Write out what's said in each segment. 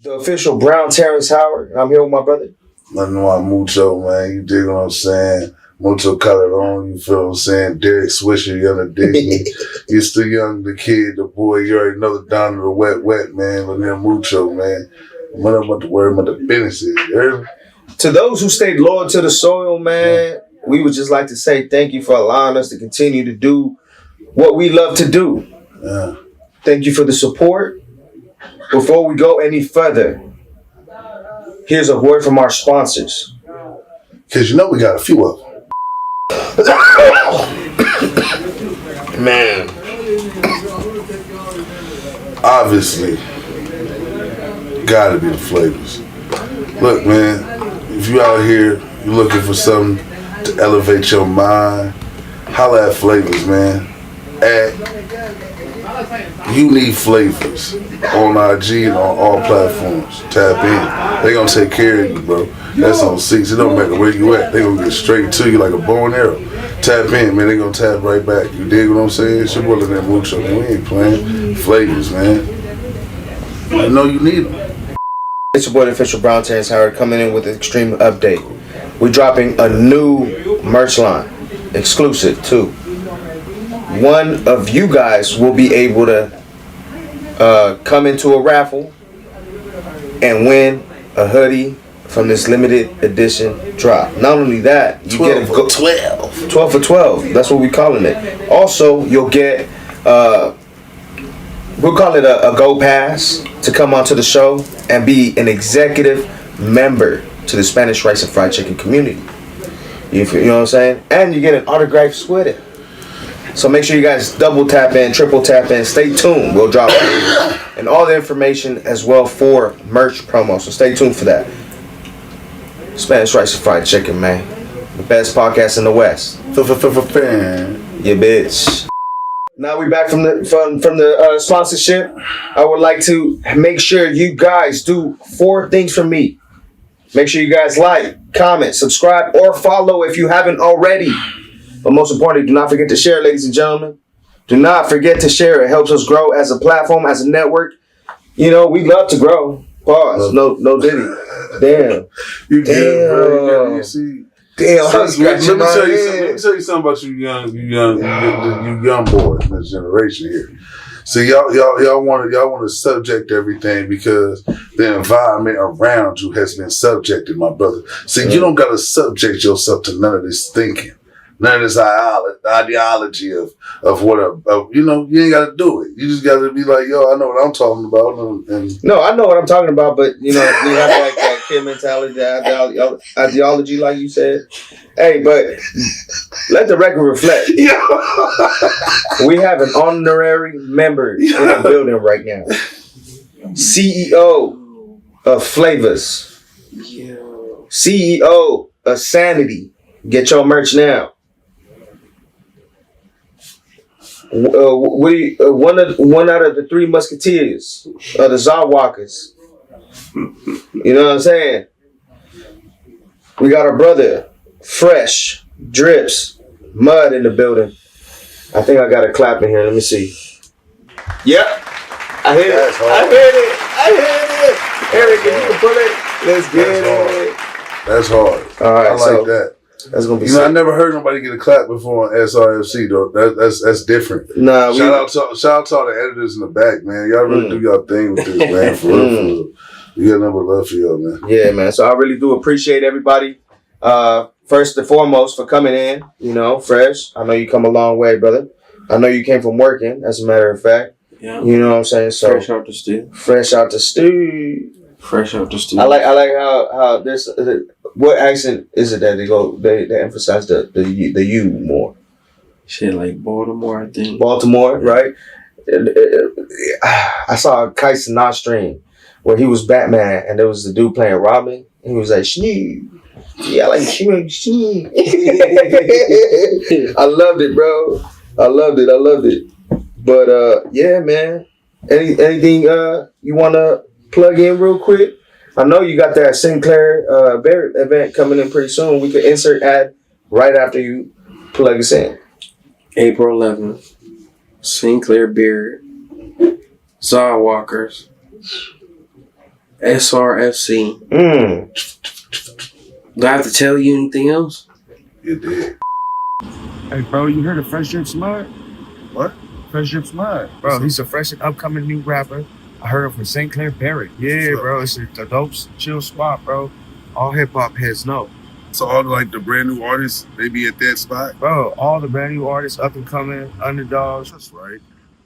The official Brown Terrence Howard. I'm here with my brother. Nothing like Mucho, man. You dig what I'm saying? Mucho Calderon, you feel what I'm saying? Derek Swisher, you underdig me. You're still young, the kid, the boy. You already know the down to the wet, man. But then Mucho, man. I'm not about to worry about the business. You heard me? To those who stayed loyal to the soil, man, we would just like to say thank you for allowing us to continue to do what we love to do. Yeah. Thank you for the support. Before we go any further, here's a word from our sponsors. Because you know we got a few of them. Man. Obviously, gotta be the flavors. Look, man, if you out here, you're looking for something to elevate your mind, holla at Flavors, man. You need Flavors on IG and on all platforms. Tap in. They gonna take care of you, bro. That's on 6. It don't matter where you at. They gonna get straight to you like a bow and arrow. Tap in, man. They gonna tap right back. You dig what I'm saying? It's your brother, that Mucho. Man, we ain't playing. Flavors, man. I know you need them. It's your boy, the official Brown Terrence Howard, coming in with an extreme update. We're dropping a new merch line, exclusive too. One of you guys will be able to come into a raffle and win a hoodie from this limited edition drop. Not only that, you get a 12 for 12. That's what we're calling it. Also, you'll get we'll call it a go pass to come onto the show and be an executive member to the Spanish rice and fried chicken community. You know what I'm saying? And you get an autographed sweater. So make sure you guys double tap in, triple tap in. Stay tuned. We'll drop and all the information as well for merch promo. So stay tuned for that. Spanish rice and fried chicken, man. The best podcast in the West. Yeah, bitch. Now we back from the sponsorship. I would like to make sure you guys do 4 things for me. Make sure you guys like, comment, subscribe, or follow if you haven't already. But most importantly, do not forget to share, ladies and gentlemen. Do not forget to share. It helps us grow as a platform, as a network. You know, we love to grow. Pause. No diddy. Damn. You did, bro. You see. Damn. Let me tell you something about you young boys in this generation here. See, y'all want to subject everything because the environment around you has been subjected, my brother. See, you don't gotta subject yourself to none of this thinking. None of this ideology of what you ain't got to do it. You just got to be like, yo, I know what I'm talking about. No, I know what I'm talking about, but you have like that kid mentality, that ideology, like you said. Hey, but let the record reflect. We have an honorary member in the building right now. CEO of Flavors. CEO of Sanity. Get your merch now. One out of the 3 musketeers of the Zawalkers. You know what I'm saying? We got our brother Fresh Drips Mud in the building. I think I got a clap in here. Let me see. Yep, I hit it. I hit it. Eric, if you can pull it, let's get it. That's hard. All right, I like that. That's gonna be. I never heard nobody get a clap before on SRFC though. That's different. Nah, shout out to all the editors in the back, man. Y'all really do y'all thing with this, man. For real. We got number love for y'all, man. Yeah, man. So I really do appreciate everybody. First and foremost for coming in. You know, Fresh. I know you come a long way, brother. I know you came from working. As a matter of fact. Yeah. You know what I'm saying? So fresh out the stew. Fresh out the stew. Fresh out the stew. I like how this. What accent is it that they emphasize the U more? Shit, like Baltimore, I think. Baltimore, right? I saw a Kai Cenat stream where he was Batman and there was the dude playing Robin. And he was like, "Shneed." Yeah, I like Shneed. I loved it, bro. I loved it. But yeah, man. Anything you wanna plug in real quick? I know you got that Sinclair Barrett event coming in pretty soon. We could insert ad right after you plug us in. April 11th, Sinclair Barrett, Zawalkers, SRFC. Do I have to tell you anything else? You did. Hey, bro, you heard of Fresh Drips Mud? What? Fresh Drips Mud. Bro, he's a fresh and upcoming new rapper. I heard him from St. Clair Barrett. Yeah, bro, it's a dope, chill spot, bro. All hip-hop heads know. So all like the brand new artists, they be at that spot? Bro, all the brand new artists, up and coming, underdogs. That's right.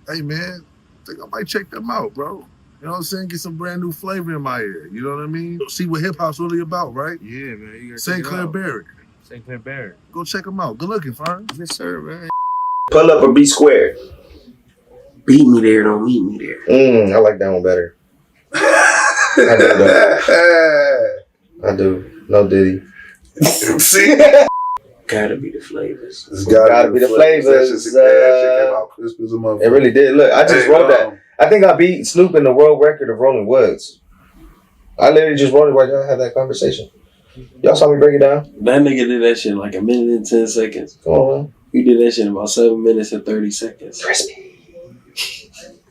Hey, man, I think I might check them out, bro. You know what I'm saying? Get some brand new flavor in my ear. You know what I mean? See what hip-hop's really about, right? Yeah, man. You gotta St. check it Clair out. Barrett. St. Clair Barrett. Go check them out. Good looking, Fern. Yes, sir, man. Pull up or be square. Beat me there, don't meet me there. I like that one better. I do that. I do. No Diddy. See? Gotta be the flavors. It's Gotta be the flavors. That shit came out crisp as a motherfucker. It really did. Look, I just wrote that. I think I beat Snoop in the world record of Rolling Woods. I literally just wrote it while y'all had that conversation. Y'all saw me break it down? That nigga did that shit in like 1 minute and 10 seconds. Come on, man. You did that shit in about 7 minutes and 30 seconds. Crispy.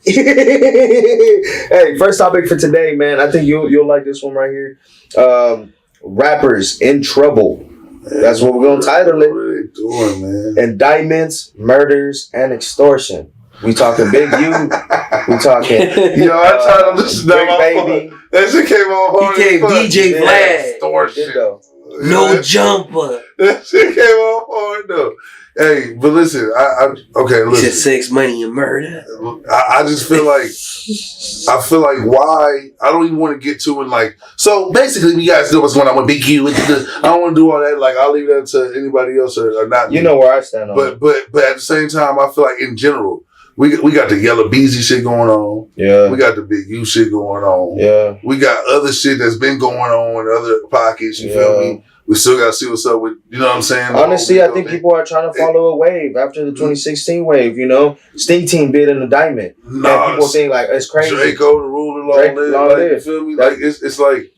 Hey, first topic for today, man. I think you'll like this one right here. Rappers in trouble. That's what we're gonna title it. What are they doing, man? Indictments, murders, and extortion. We talking Big U. We talking. Yo, I tried to listen to Big that Baby. That shit came on hard. He came as fuck. DJ Yeah, Vlad. Extortion. No jumper. That shit came on hard though. Hey, but listen, okay, He said listen. sex, money, and murder. I just feel like why I don't even want to get to it. Like, so basically, you guys know what's going on with Big U. I don't want to do all that. Like, I'll leave that to anybody else or not. You know where I stand on it. but at the same time, I feel like in general, we got the Yellow Beezy shit going on. Yeah. We got the Big U shit going on. Yeah. We got other shit that's been going on in other pockets. You feel me? We still got to see what's up with, you know what I'm saying? Honestly, I think people are trying to follow a wave after the 2016 wave, you know? Stink Team bid an indictment. And people think like, it's crazy. Draco, the ruler, long live. You feel me? Like, it's like,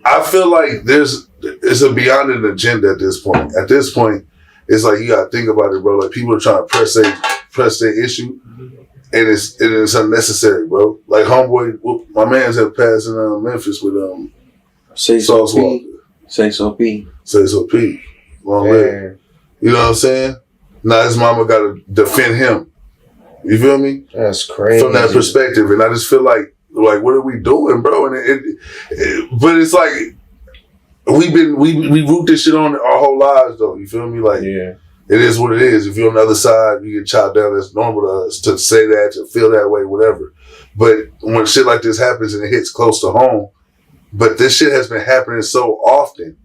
I feel like it's a beyond an agenda at this point. At this point, it's like, you got to think about it, bro. Like, people are trying to press their issue, and it's unnecessary, bro. Like, homeboy, my man's had passed in Memphis with, Say so P. Say so P. Say so P. Long live. You know what I'm saying? Now his mama got to defend him. You feel me? That's crazy. From that perspective, and I just feel like what are we doing, bro? And but it's like we root this shit on our whole lives, though. You feel me? Like, it is what it is. If you're on the other side, you get chopped down. That's normal to us to say that, to feel that way, whatever. But when shit like this happens and it hits close to home. But this shit has been happening so often.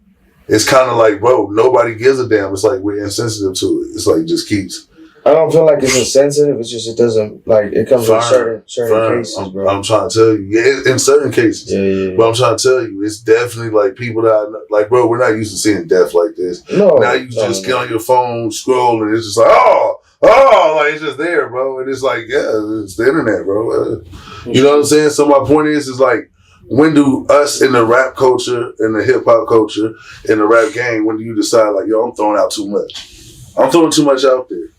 It's kind of like, bro, nobody gives a damn. It's like we're insensitive to it. It's like it just keeps. I don't feel like it's insensitive. It's just it doesn't like it comes in certain cases, bro. I'm trying to tell you, in certain cases. Yeah. But I'm trying to tell you, it's definitely like people that like, bro, we're not used to seeing death like this. No. Now you just get on your phone, scroll, and it's just like, like it's just there, bro. And it's like, yeah, it's the internet, bro. You know what I'm saying? So my point is like. When do us in the rap culture, in the hip hop culture, in the rap game, when do you decide like, yo, I'm throwing out too much? I'm throwing too much out there.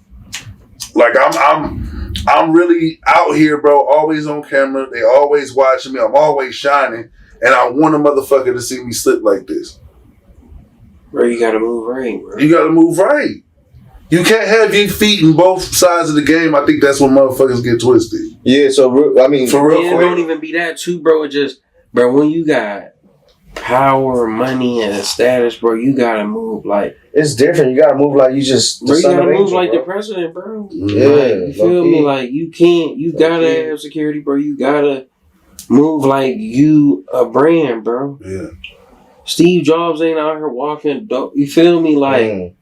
Like I'm really out here, bro, always on camera. They always watching me. I'm always shining. And I want a motherfucker to see me slip like this. Bro, you gotta move right, bro. You gotta move right. You can't have your feet in both sides of the game. I think that's when motherfuckers get twisted. Yeah, so I mean, for real, it don't even be that too, bro. It just, bro, when you got power, money, and status, bro, you gotta move like it's different. You gotta move like you just. Bro, you gotta move like the president, bro. Yeah, like, you feel me? Like you can't. You gotta have security, bro. You gotta move like you a brand, bro. Yeah. Steve Jobs ain't out here walking dope. You feel me? Like,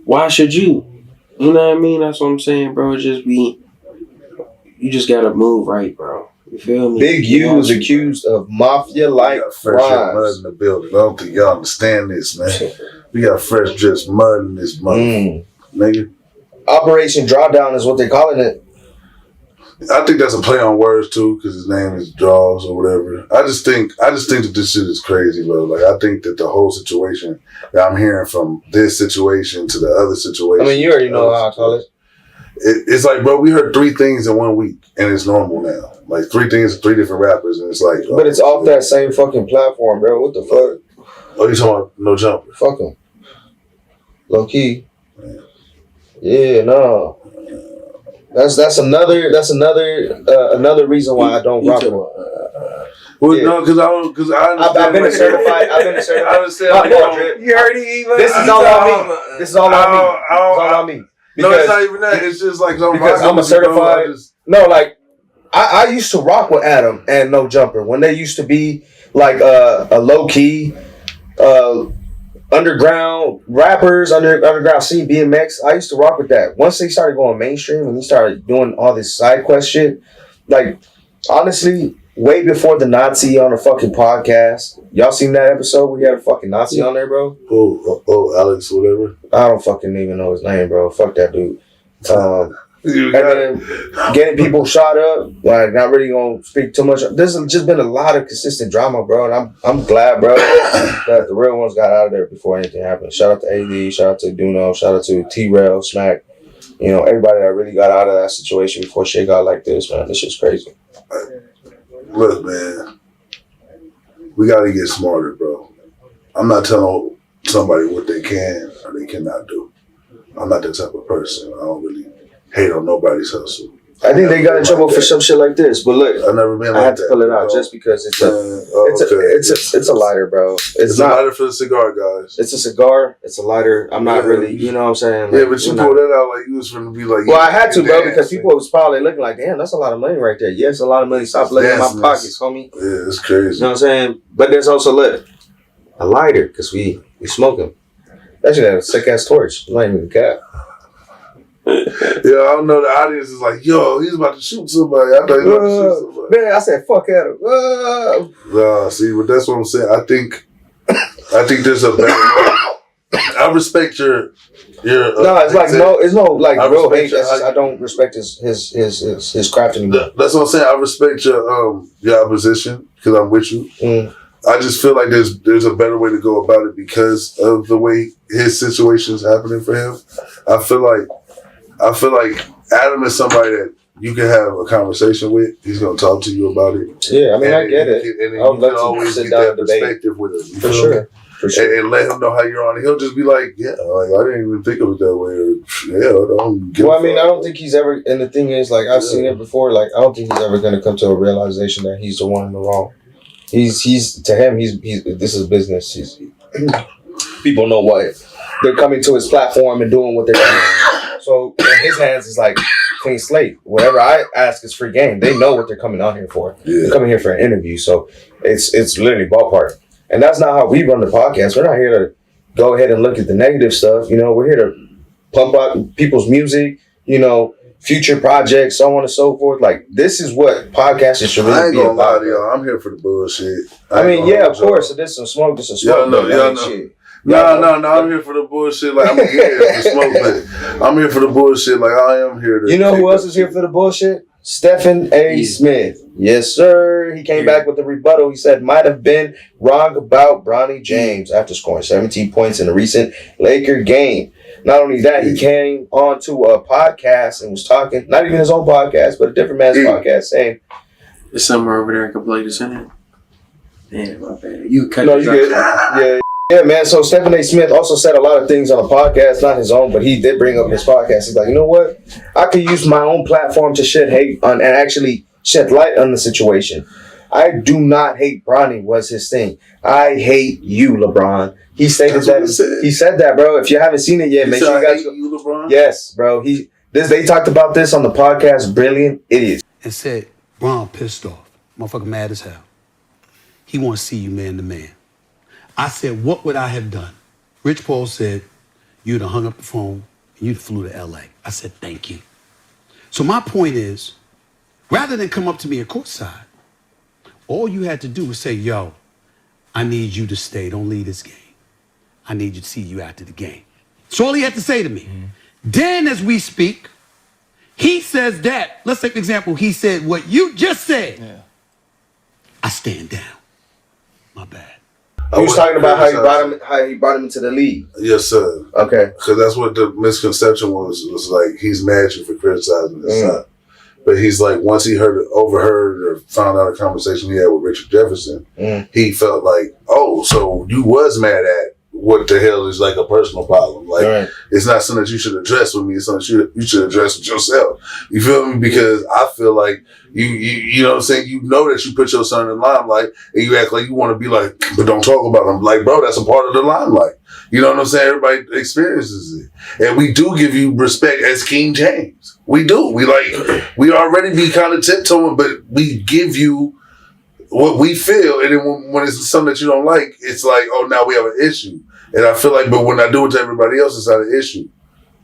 why should you? You know what I mean? That's what I'm saying, bro. It just be. You just gotta move right, bro. You feel me? Big U is accused of mafia-like Fresh crimes. Mud in the building. I don't think y'all understand this, man. We got Fresh Drips Mud in this motherfucker, nigga. Operation Drawdown is what they calling it. I think that's a play on words too, because his name is Draws or whatever. I just think that this shit is crazy, bro. Like I think that the whole situation that I'm hearing from this situation to the other situation. I mean, you already know how I call it. it's like, bro, we heard 3 things in 1 week, and it's normal now. Like 3 things, 3 different rappers, and it's like. But it's off that same fucking platform, bro. What the fuck? Oh, you talking about No Jumper? Fuck him. Low key. Yeah, no. That's another reason why I don't rock with him. Well, no, because I understand. I've been a certified. I understand. You heard it, even. This is all on me. This is all on me. It's all on me. No, it's not even that. It's just like because I'm a certified. No, like I used to rock with Adam and No Jumper when they used to be like a low key underground rappers, underground scene, BMX. I used to rock with that. Once they started going mainstream and he started doing all this side quest shit, like honestly, way before the Nazi on a fucking podcast. Y'all seen that episode where he had a fucking Nazi on there, bro? Oh, Alex, whatever. I don't fucking even know his name, bro. Fuck that dude. And then getting people shot up, like not really gonna speak too much. There's just been a lot of consistent drama, bro, and I'm glad, bro, that the real ones got out of there before anything happened. Shout out to AD, shout out to Duno, shout out to T-Rail, Smack, you know, everybody that really got out of that situation before shit got like this, man. This shit's crazy. Look, man, we gotta get smarter, bro. I'm not telling somebody what they can or they cannot do. I'm not that type of person. I don't really hate on nobody's hustle. I think they got in trouble for some shit like this, but look, I've never been like that. I had to pull it out just because it's a lighter, bro. It's not a lighter for the cigar, guys. It's a cigar. It's a lighter. I'm not really, you know what I'm saying? Like, yeah, but you pulled that out like you was going to be like. Well, I had to, bro, because people was probably looking like, damn, that's a lot of money right there. Yes, a lot of money. Stop looking in my pockets, homie. Yeah, it's crazy. You know what I'm saying? But there's also a lighter because we smoking. That shit had a sick ass torch. Not even a cap. Yeah, I don't know. The audience is like, yo, he's about to shoot somebody. I thought he was about to shoot somebody. Man, I said, fuck Adam. Nah, see, but that's what I'm saying. I think there's a better way. I respect your. No, it's like it's no like real hate. I don't respect his craft anymore. That's what I'm saying. I respect your opposition because I'm with you. I just feel like there's a better way to go about it because of the way his situation is happening for him. I feel like Adam is somebody that you can have a conversation with. He's gonna talk to you about it. Yeah, I mean, I get it. And you can always get that perspective with him. For sure. And let him know how you're on. He'll just be like, yeah, like I didn't even think of it that way. Or, yeah, I mean, I don't think he's ever. And the thing is, like I've seen it before. Like I don't think he's ever gonna come to a realization that he's the one in the wrong. He's to him. He's this is business. People know what they're coming to his platform and doing what they're doing. So in his hands is like clean slate. Whatever I ask is free game. They know what they're coming on here for. Yeah. They're coming here for an interview. So it's literally ballpark. And that's not how we run the podcast. We're not here to go ahead and look at the negative stuff. You know, we're here to pump out people's music, you know, future projects, so on and so forth. Like, this is what podcasting should really be about. Lie to y'all. I'm here for the bullshit. I mean, yeah, of course. There's some smoke. There's some smoke. Y'all know. Shit. No, I'm here for the bullshit. Like, I'm here for smoke, but I'm here for the bullshit. Like, I am here to. You know who else is here for the bullshit? STEFAN A. Smith. Yes, sir. He came back with a rebuttal. He said, might have been wrong about Bronny James after scoring 17 points in a recent Laker game. Not only that, he came on to a podcast and was talking, not even his own podcast, but a different man's podcast, saying, there's somewhere over there I can play this in it. Damn, my bad. You cut no, you good. Yeah, man. So STEFAN A. Smith also said a lot of things on a podcast, not his own, but he did bring up his podcast. He's like, you know what? I could use my own platform to shed hate on and actually shed light on the situation. I do not hate Bronny was his thing. I hate you, LeBron. He stated that. He said that, bro. If you haven't seen it yet, make sure you guys go. You, LeBron? Yes, bro. They talked about this on the podcast. Brilliant idiots. And said, Bron pissed off. Motherfucker mad as hell. He want to see you man to man. I said, what would I have done? Rich Paul said, you'd have hung up the phone and you'd flew to LA. I said, thank you. So my point is, rather than come up to me at courtside, all you had to do was say, yo, I need you to stay. Don't leave this game. I need you to see you after the game. That's all he had to say to me. Mm-hmm. Then as we speak, he says that. Let's take an example. He said what you just said. Yeah. I stand down. My bad. He was talking about how he brought him into the league. Yes, sir. Okay. Because that's what the misconception was. It was like he's mad you for criticizing his son. But he's like, once he overheard or found out a conversation he had with Richard Jefferson, he felt like, oh, so you was mad at what the hell is like a personal problem. Like, it's not something that you should address with me. It's something you should address with yourself. You feel me? Because I feel like you know what I'm saying? You know that you put your son in the limelight and you act like you want to be like, but don't talk about him. Like, bro, that's a part of the limelight. You know what I'm saying? Everybody experiences it. And we do give you respect as King James. We do. We already be kind of tiptoeing, but we give you what we feel. And then when it's something that you don't like, it's like, oh, now we have an issue. And I feel like, but when I do it to everybody else, it's not an issue.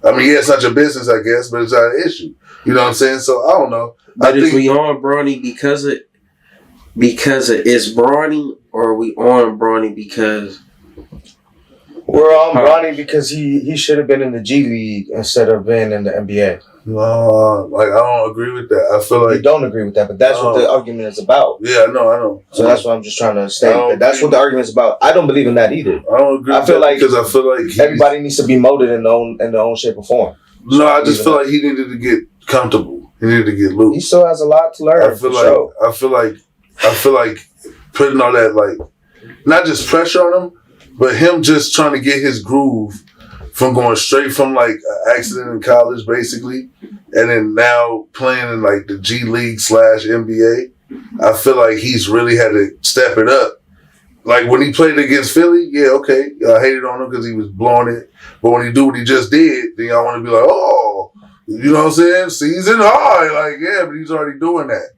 I mean, yeah, it's not your business, I guess, but it's not an issue. You know what I'm saying? So I don't know. But if we on Bronny because it's Bronny, or are we on Bronny because we're on Bronny because he should have been in the G League instead of being in the NBA? No, like I don't agree with that. I feel like you don't agree with that, but that's what the argument is about. Yeah, I know. So that's what I'm just trying to state. That's what the argument is about. I don't believe in that either. I don't agree. Because I feel like everybody needs to be molded in their own shape or form. No, I just feel like he needed to get comfortable. He needed to get loose. He still has a lot to learn. I feel like putting all that, like, not just pressure on him, but him just trying to get his groove from going straight from like an accident in college, basically, and then now playing in like the G League / NBA. I feel like he's really had to step it up. Like when he played against Philly, yeah, okay, I hated on him because he was blowing it. But when he do what he just did, then y'all want to be like, oh, you know what I'm saying? Season high, like yeah, but he's already doing that.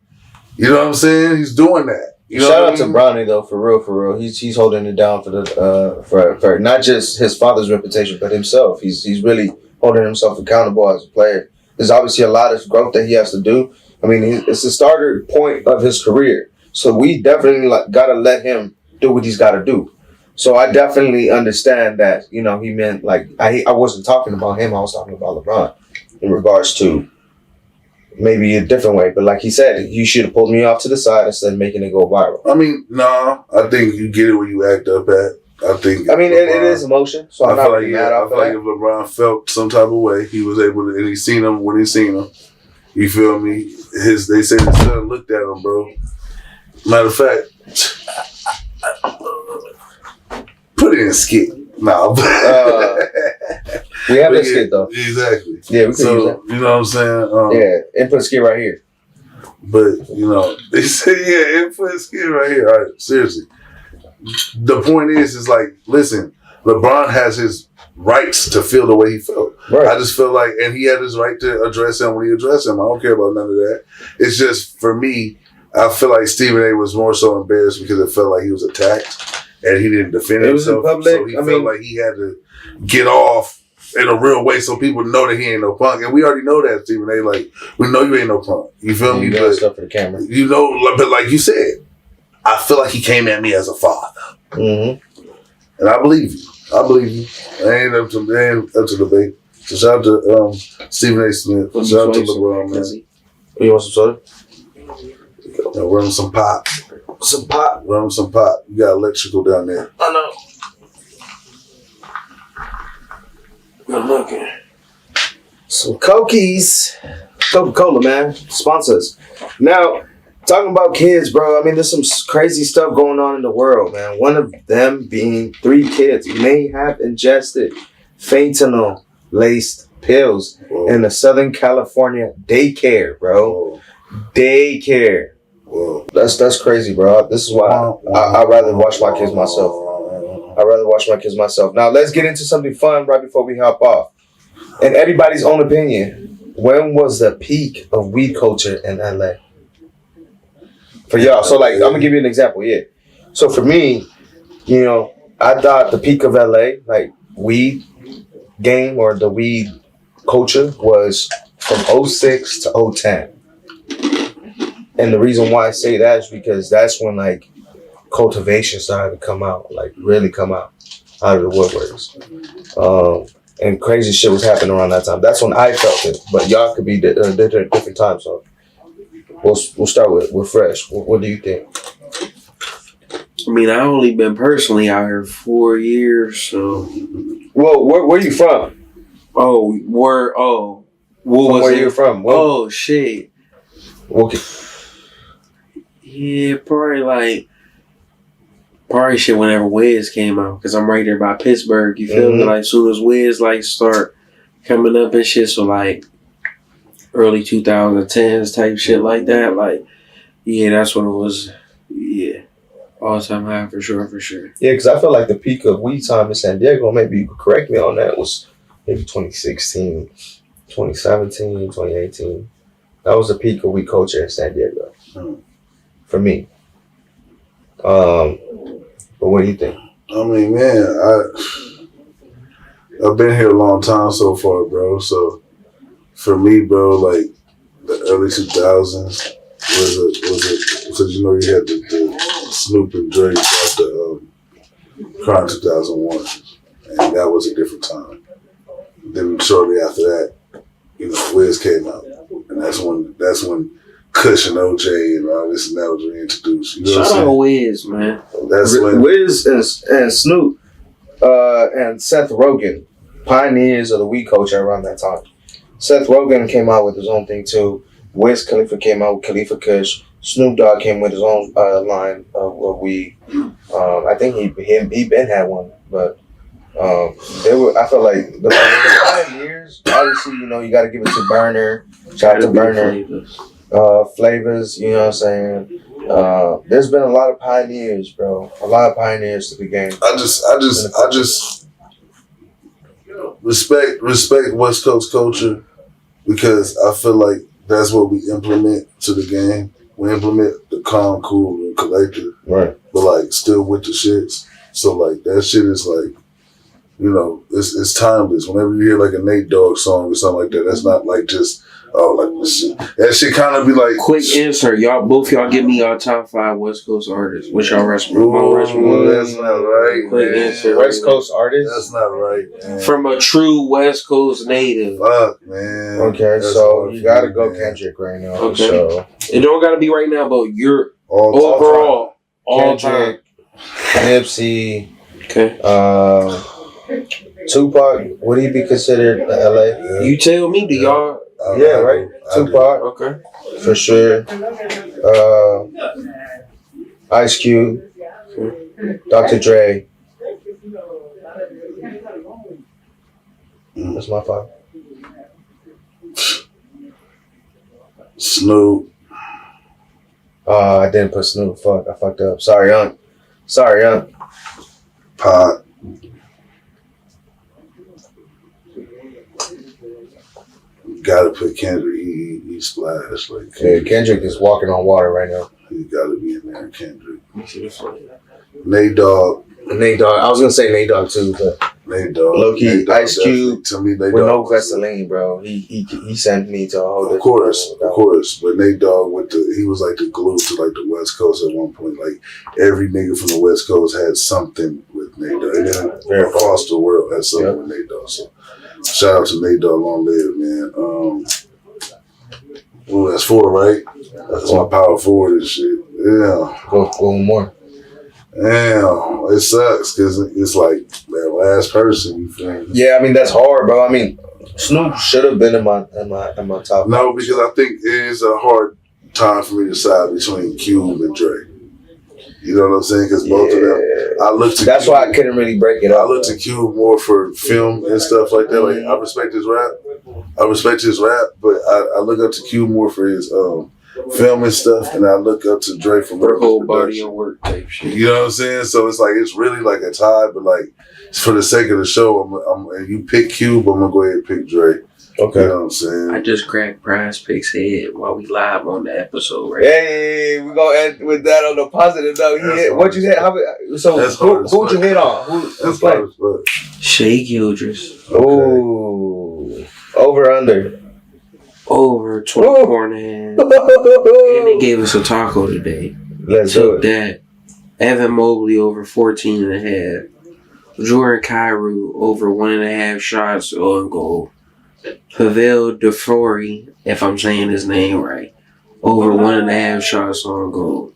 You know what I'm saying? He's doing that. You know Shout out to Bronny though, for real. He's holding it down for the for not just his father's reputation, but himself. He's really holding himself accountable as a player. There's obviously a lot of growth that he has to do. I mean, it's the starter point of his career, so we definitely gotta let him do what he's got to do. So I definitely understand that. You know, he meant like I wasn't talking about him. I was talking about LeBron in regards to maybe a different way, but like he said, you should have pulled me off to the side instead of making it go viral. I mean, no, I think you get it where you act up at. I mean, it is emotion, so I'm not really mad off that. I feel like if LeBron felt some type of way, he was able to, and he seen him when he seen him. You feel me? They said his son looked at him, bro. Matter of fact, put it in a skit. Nah. We have a skit though. Exactly. Yeah, we can use that. You know what I'm saying? Input skit right here. But, you know, they say, input skit right here. All right, seriously. The point is like, listen, LeBron has his rights to feel the way he felt. Right. I just feel like, and he had his right to address him when he addressed him. I don't care about none of that. It's just, for me, I feel like Stephen A. was more so embarrassed because it felt like he was attacked and he didn't defend himself. So he felt like he had to get off in a real way so people know that he ain't no punk. And we already know that, Stephen A. Like, we know you ain't no punk. You feel me? But stuff for the camera. You know, but like you said, I feel like he came at me as a father. Mm-hmm. And I believe you. I ain't up to debate. So shout out to Stephen A. Smith. Shout out to LeBron, man. You want some soda? Run some pop. Run some pop. You got electrical down there. I know. Good looking. Some Cokies. Coca-Cola, man. Sponsors. Now, talking about kids, bro. I mean, there's some crazy stuff going on in the world, man. One of them being 3 kids may have ingested fentanyl-laced pills in a Southern California daycare, bro. Daycare. Whoa. That's crazy, bro. This is why I'd rather watch my kids myself. Now, let's get into something fun right before we hop off. In everybody's own opinion, when was the peak of weed culture in LA? For y'all. So, like, I'm going to give you an example, So, for me, you know, I thought the peak of LA, like, weed game or the weed culture was from 06 to 010. And the reason why I say that is because that's when, like, cultivation started to come out, like, really come out of the woodworks. And crazy shit was happening around that time. That's when I felt it. But y'all could be different times, so we'll start with Fresh. What do you think? I mean, I only been personally out here 4 years, so. Well, where you from? Oh, what was Where it? you from? Oh, shit. Okay. Yeah, probably shit whenever Wiz came out, because I'm right there by Pittsburgh, you feel me? Like, as soon as Wiz, like, start coming up and shit, so, like, early 2010s type shit like that, like, yeah, that's when it was, yeah, all time high for sure. Yeah, because I feel like the peak of weed time in San Diego, maybe you could correct me on that, was maybe 2016, 2017, 2018. That was the peak of weed culture in San Diego. For me. But what do you think? I mean, man, I've been here a long time so far, bro. So for me, bro, like the early 2000s was because you know you had the Snoop and Drake off the Crime 2001, and that was a different time. Then shortly after that, you know, Wiz came out, and that's when Kush and OJ and all this and that was reintroduced. You know Shout out Wiz, man. That's when Wiz and Snoop and Seth Rogen, pioneers of the weed culture around that time. Seth Rogen came out with his own thing too. Wiz Khalifa came out with Khalifa Kush. Snoop Dogg came with his own line of weed. I think he been had one, but they were. I feel like the pioneers. Obviously, you know, you got to give it to Burner. Shout out to Burner. Flavors, you know what I'm saying? There's been a lot of pioneers, bro. A lot of pioneers to the game. I just respect West Coast culture because I feel like that's what we implement to the game. We implement the calm, cool, and collected, Right? But like still with the shits. So like that shit is like, you know, it's timeless. Whenever you hear like a Nate Dogg song or something like that, that's not like just like this shit. That shit kind of be like quick answer, y'all give me y'all top 5 West Coast artists. What's y'all Rushmore? That's not right. Quick answer. West Coast artists. That's not right, man. From a true West Coast native. Fuck, man. Okay, That's so you gotta go man. Kendrick right now. Okay. So It don't gotta be right now, but you're all Kendrick, Nipsey, okay. Tupac. Would he be considered LA? Yeah. You tell me, do y'all? Yeah, right. Tupac, Okay. for sure. Ice Cube, Dr. Dre. That's my 5. Snoop. I didn't put Snoop. Fuck, I fucked up. Sorry, Young. Pot. Gotta put Kendrick. He splashed like Yeah, Kendrick is walking on water right now. He gotta be in there, Kendrick. Nate Dogg. Nate Dogg. I was gonna say Nate Dogg too, but Nate Dogg. low key, Nate Dogg, Ice Cube to me, Nate with Dogg no was Vaseline, bro. He sent me to a whole Of course. But Nate Dogg he was like the glue to like the West Coast at one point. Like every nigga from the West Coast had something with Nate Dogg. And then across the world had something with Nate Dogg. So shout out to Nate Dogg, long live, man. Well, that's 4, right? That's my power forward and shit. Yeah. Go one more. Damn, it sucks because it's like that last person. You feel me? Yeah, I mean that's hard, bro. I mean, Snoop should have been in my top. No, because I think it is a hard time for me to decide between Cube and Drake. You know what I'm saying? Because both of them, I looked to. That's Cube, why I couldn't really break it I up. looked to Cube more for film and stuff like that. Like I respect his rap, but I look up to Cube more for his film and stuff, and I look up to Drake for Her whole body production. of work type shit. You know what I'm saying? So it's like it's really like a tie, but like for the sake of the show, and you pick Cube, I'm gonna go ahead and pick Drake. Okay. You know what I'm saying? I just cracked Prize Picks head while we live on the episode, right? Hey, we're gonna end with that on the positive note. What you hit? Who'd you hit on? Who's playing? Shea Gildress. Okay. Ooh, over under. Over 24 and a half. And they gave us a taco today. Let's do Took it. that. Evan Mobley over 14 and a half. Jordan Cairo over 1.5 shots on goal. Pavel DeFori, if I'm saying his name right, over 1.5 shots on goal.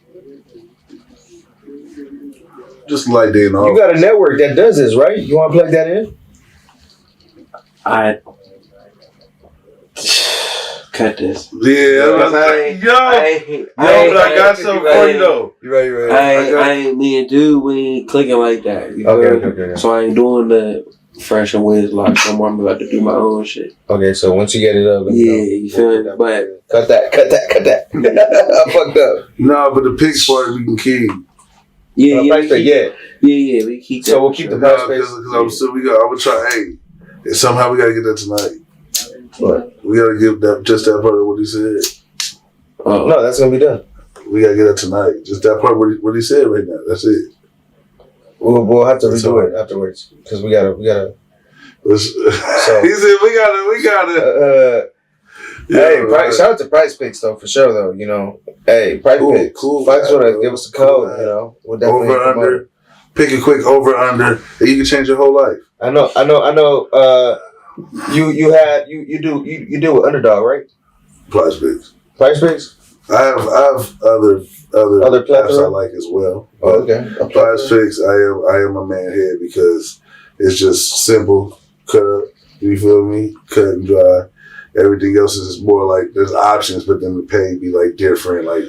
Just like day in the You office. got a network that does this, right? You want to plug that in? I cut this. Yeah, I was like, but I got something for you though. You're right. I ain't me and dude. We ain't clicking like that. You Okay, feel me? okay. So I ain't doing the Fresh and Wiz lock no more. I'm about to do my own shit. Okay, so once you get it up, let me know. You feel me? But cut that. I fucked up. No, but the pics part we can keep. yeah, we keep. So we'll keep the price space. Because I'm still, I would try. Hey, somehow we gotta get that tonight. What? We gotta give that that part of what he said. No, that's gonna be done. We gotta get that tonight. Just that part what he said right now. That's it. We'll have to redo it afterwards because we gotta. So he said we gotta. Hey, shout out to Price Picks though for sure though. You know, hey, Price Picks. Cool. Fox wanna give us a code. You know, we'll definitely over under. Pick a quick over under, and you can change your whole life. I know. You do with Underdog, right? Price Picks. Price Picks. I have other plethora? apps I like as well. Oh, okay. Price Picks, I am a man here because it's just simple, cut up. You feel me? Cut and dry. Everything else is more like there's options, but then the pay be like different. Like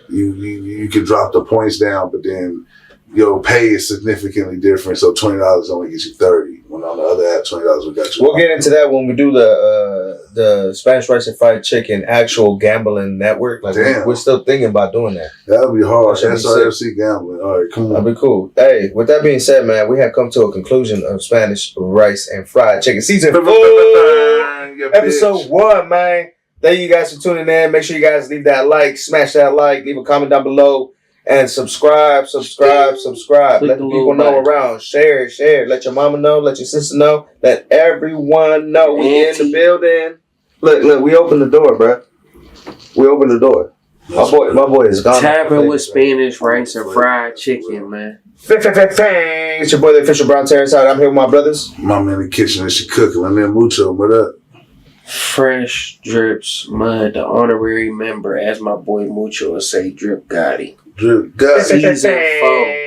you can drop the points down, but then your pay is significantly different. So $20 only gets you $30. When on the other app, $20 will get you. We'll get into that when we do the Spanish Rice and Fried Chicken actual gambling network. Like we're still thinking about doing that. That'll be hard. That should be SRFC gambling. All right, come on. That'd be cool. Hey, with that being said, man, we have come to a conclusion of Spanish Rice and Fried Chicken season 4, episode 1, man. Thank you guys for tuning in. Make sure you guys leave that like, smash that like, leave a comment down below. And subscribe. Let the people know around. Share it. Let your mama know. Let your sister know. Let everyone know. We in the building. Look. We opened the door, bro. We opened the door. My boy is gone. Tapping with Spanish Rice and Fried Chicken, man. It's your boy, the official Brown Terrence. I'm here with my brothers. Mama in the kitchen and she cooking. My man Mucho, what up? Fresh Drips Mud, the honorary member, as my boy Mucho would say, Drip Gotti. Drip Gotti. Season 4.